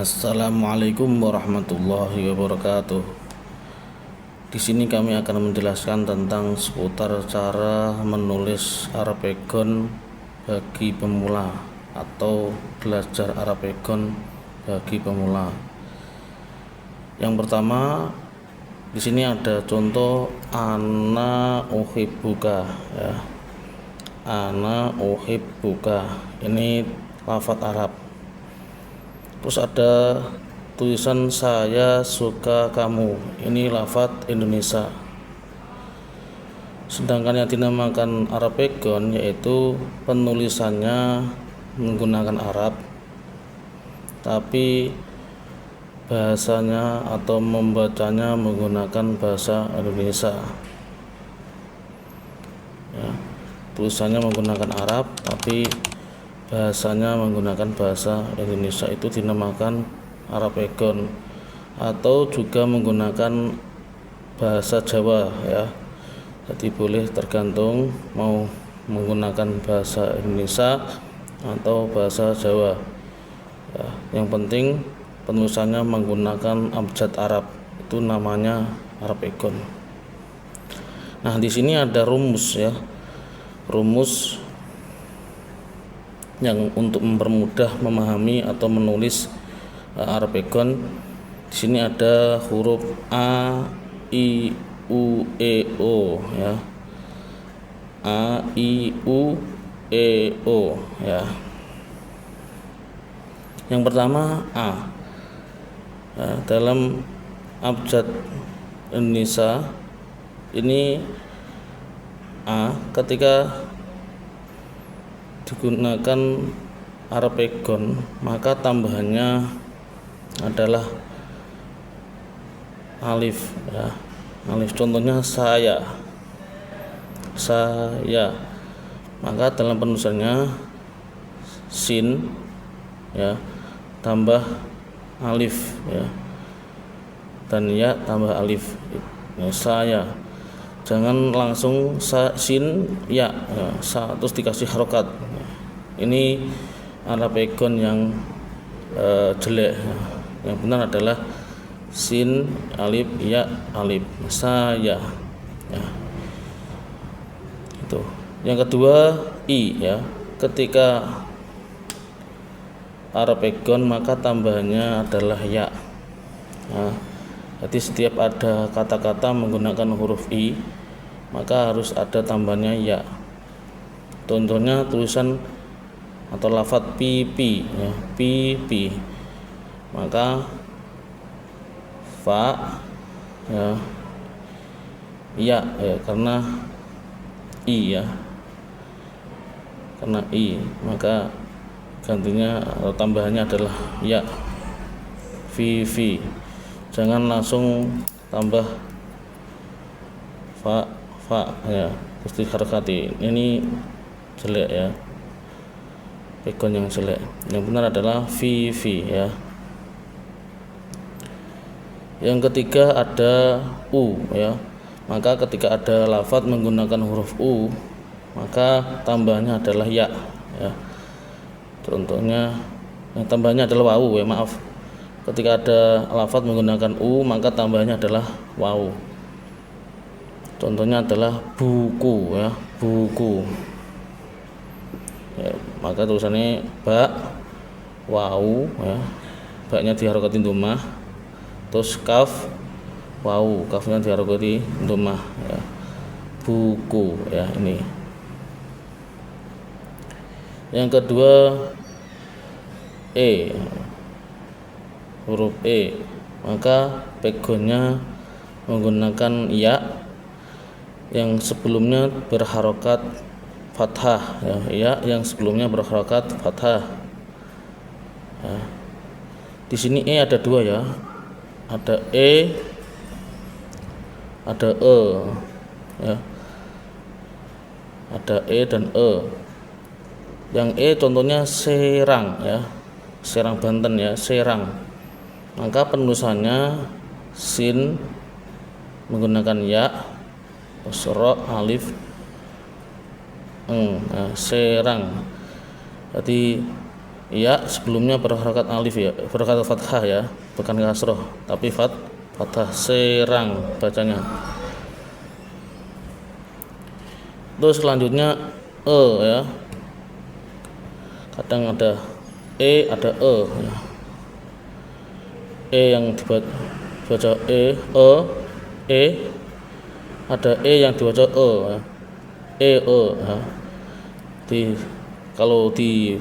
Assalamualaikum warahmatullahi wabarakatuh. Di sini kami akan menjelaskan tentang seputar cara menulis Arapegon bagi pemula atau belajar Arapegon bagi pemula. Yang pertama, di sini ada contoh ana uhibbuka ya. Ana uhibbuka. Ini lafadz Arab. Terus ada tulisan saya suka kamu, ini lafadz Indonesia. Sedangkan yang dinamakan Arapegon yaitu penulisannya menggunakan Arab, tapi bahasanya atau membacanya menggunakan bahasa Indonesia ya. Tulisannya menggunakan Arab tapi bahasanya menggunakan bahasa Indonesia, itu dinamakan Arapegon. Atau juga menggunakan bahasa Jawa ya. Jadi boleh tergantung mau menggunakan bahasa Indonesia atau bahasa Jawa ya. Yang penting penulisannya menggunakan abjad Arab, itu namanya Arapegon. Nah, di sini ada rumus ya. Rumus yang untuk mempermudah memahami atau menulis Arapegon. Di sini ada huruf A, I, U, E, O ya. A, I, U, E, O ya. Yang pertama A ya, dalam abjad Indonesia ini A ketika digunakan Arapegon maka tambahannya adalah alif ya. Alif, contohnya saya, maka dalam penulisannya sin ya tambah alif ya, dan ya tambah alif ya, saya. Jangan langsung sin ya, terus dikasih harokat. Ini Arapegon yang jelek. Yang benar adalah sin alif ya alif, saya ya. Itu. Yang kedua I ya. Ketika Arapegon maka tambahannya adalah ya. Nah, jadi setiap ada kata-kata menggunakan huruf I maka harus ada tambahannya ya. Contohnya tulisan atau lafadz pipi ya, pipi, maka fa ya, karena I ya, karena I maka gantinya atau tambahannya adalah ya. Fi, jangan langsung tambah fa ya, terus diharokati. Ini jelek ya, Arapegon yang jelek. Yang benar adalah fi ya. Yang ketiga ada u ya, maka ketika ada lafadz menggunakan huruf u maka tambahnya adalah ya ya. Contohnya tambahnya adalah wawu ya, maaf. Ketika ada lafadz menggunakan u maka tambahnya adalah wawu. Contohnya adalah buku ya, buku ya, maka tulisannya ba, wawu ya, baknya diharokatin dhammah, terus kaf, wawu, kafnya diharokati dhammah ya, buku ya. Ini yang kedua huruf E, maka pegonnya menggunakan ya yang sebelumnya berharokat fathah ya, yang sebelumnya berharokat fathah ya. Di sini E ada dua ya, ada E, ada E ya, ada E dan E. Yang E contohnya Serang ya, Serang Banten ya, Serang. Maka penulisannya sin menggunakan ya, ro, alif, Serang. Jadi ya sebelumnya berharakat alif ya, berharakat fathah ya, bukan kasroh tapi fathah, serang bacanya. Terus selanjutnya ya, kadang ada ada ya. Yang dibaca ada yang dibaca ya. Ya. Kalau di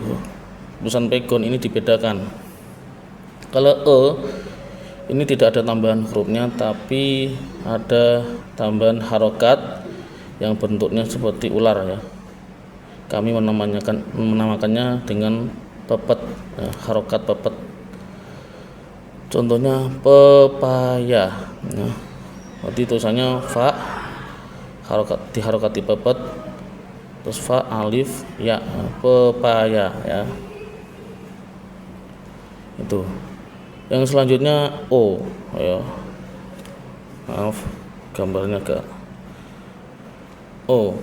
tulisan pegon ini dibedakan. Kalau ini tidak ada tambahan hurufnya, tapi ada tambahan harokat yang bentuknya seperti ular ya. Kami menamakannya dengan pepet ya, harokat pepet. Contohnya pepaya ya. Berarti tulisannya fa diharokati pepet, terus fa alif ya, pepaya ya. Itu. Yang selanjutnya o ya. Maaf gambarnya agak o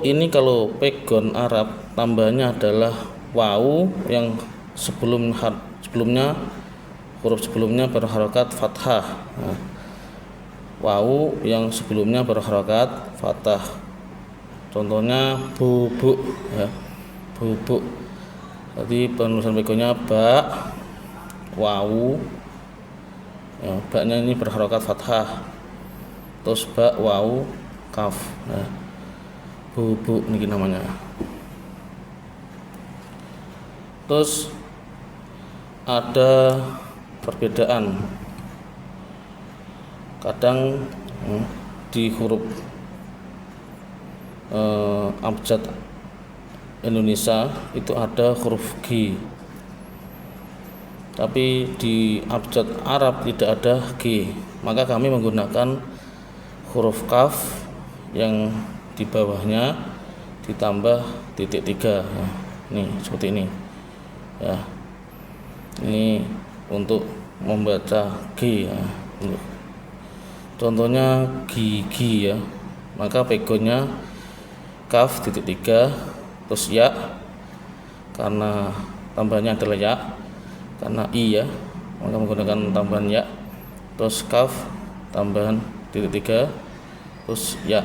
ini kalau pegon Arab tambahnya adalah wawu yang sebelumnya huruf sebelumnya berharokat fathah. Nah, wawu yang sebelumnya berharokat fathah. Contohnya bubuk ya, bubuk. Jadi penulisan pegonnya ba, wawu ya, baknya ini berharokat fathah, terus ba, wawu, kaf ya. Bubuk ini namanya. Terus ada perbedaan, kadang di huruf abjad Indonesia itu ada huruf G, tapi di abjad Arab tidak ada G, maka kami menggunakan huruf kaf yang di bawahnya ditambah titik 3 ya. Nih seperti ini ya, ini untuk membaca G ya. Contohnya gigi ya, maka pegonnya kaf titik 3 terus ya, karena tambahnya adalah ya, karena i ya maka menggunakan tambahan ya, terus kaf tambahan titik 3 terus ya,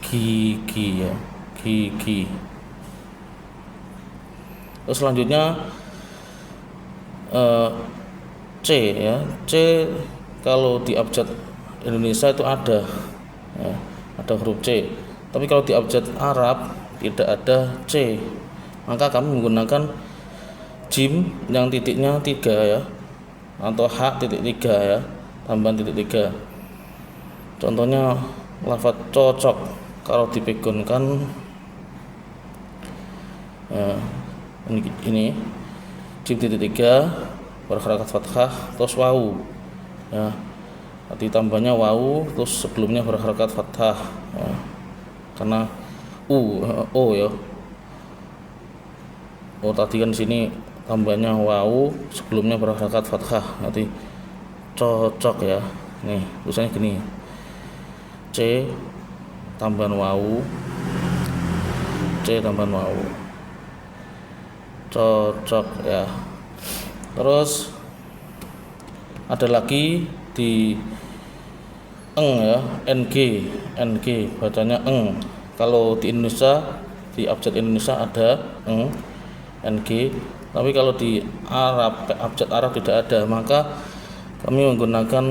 gigi ya, gigi. Terus selanjutnya C ya, C kalau di abjad Indonesia itu ada ya, ada huruf C, tapi kalau di abjad Arab tidak ada C, maka kami menggunakan jim yang titiknya 3 ya, atau h titik 3 ya, tambahan titik 3. Contohnya lafaz cocok kalau dipegonkan ya, ini jim titik 3 berharakat fathah terus wawu ya, nanti tambahnya wawu terus sebelumnya berharakat fathah ya, karena o ya, tadi kan di sini tambahnya wawu sebelumnya berharakat fathah, nanti cocok ya. Nih tulisannya gini, C tambahan wawu, C tambahan wawu, cocok ya. Terus ada lagi di ya, ng bacanya eng. Kalau di Indonesia, di abjad Indonesia ada ng, tapi kalau di Arab, abjad Arab tidak ada, maka kami menggunakan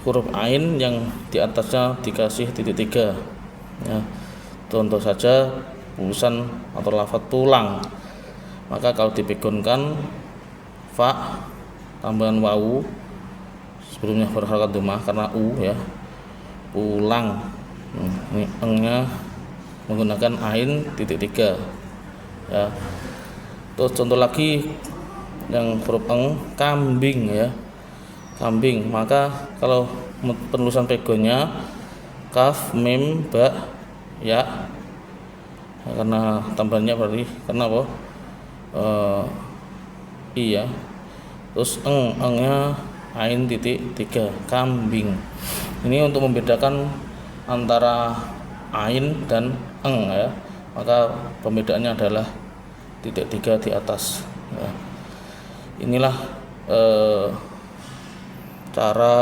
huruf ain yang di atasnya dikasih titik 3 ya. Contoh saja tulisan atau lafaz tulang, maka kalau dipegonkan fa tambahan wawu sebelumnya berharakat dhammah karena ya, pulang. Ini engnya menggunakan ain titik 3 ya. Terus contoh lagi yang huruf eng, kambing ya, kambing, maka kalau penulisan pegonnya kaf mim ba ya, karena tambahannya berarti karena apa, iya, terus engnya ain titik 3, kambing. Ini untuk membedakan antara ain dan eng ya, maka pembedaannya adalah 3 di atas ya. Inilah cara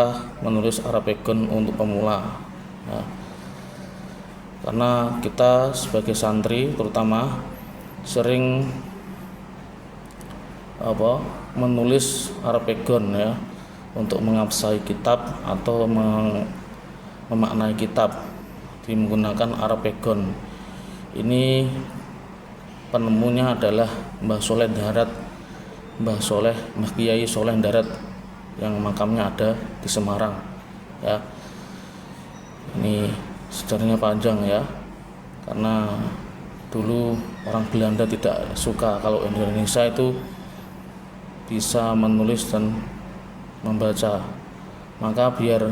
menulis Arapegon untuk pemula ya. Karena kita sebagai santri terutama sering menulis Arapegon ya, untuk mengabsai kitab atau memaknai kitab menggunakan Arapegon. Ini penemunya adalah Mbah Soleh Darat, Mbah Kiai Soleh Darat yang makamnya ada di Semarang ya. Ini sejarahnya panjang ya, karena dulu orang Belanda tidak suka kalau Indonesia itu bisa menulis dan membaca, maka biar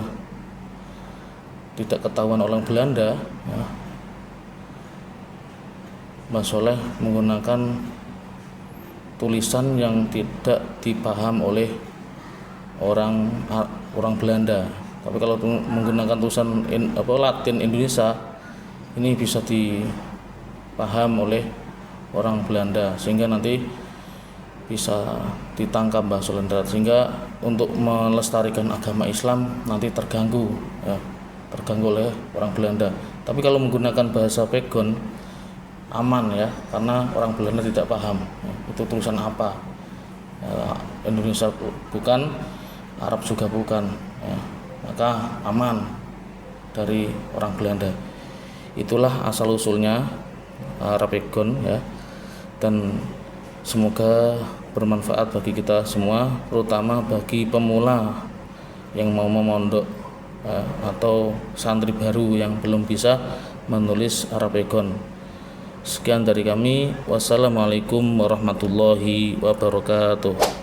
tidak ketahuan orang Belanda ya, Mbah Soleh menggunakan tulisan yang tidak dipaham oleh orang Belanda. Tapi kalau menggunakan tulisan Latin Indonesia, ini bisa dipaham oleh orang Belanda, sehingga nanti bisa ditangkap Mbah Soleh Darat, sehingga untuk melestarikan agama Islam nanti terganggu oleh orang Belanda. Tapi kalau menggunakan bahasa Pegon aman ya, karena orang Belanda tidak paham itu tulisan apa, Indonesia bukan, Arab juga bukan ya, maka aman dari orang Belanda. Itulah asal usulnya Arapegon ya, dan semoga bermanfaat bagi kita semua, terutama bagi pemula yang mau memondok atau santri baru yang belum bisa menulis Arapegon. Sekian dari kami. Wassalamualaikum warahmatullahi wabarakatuh.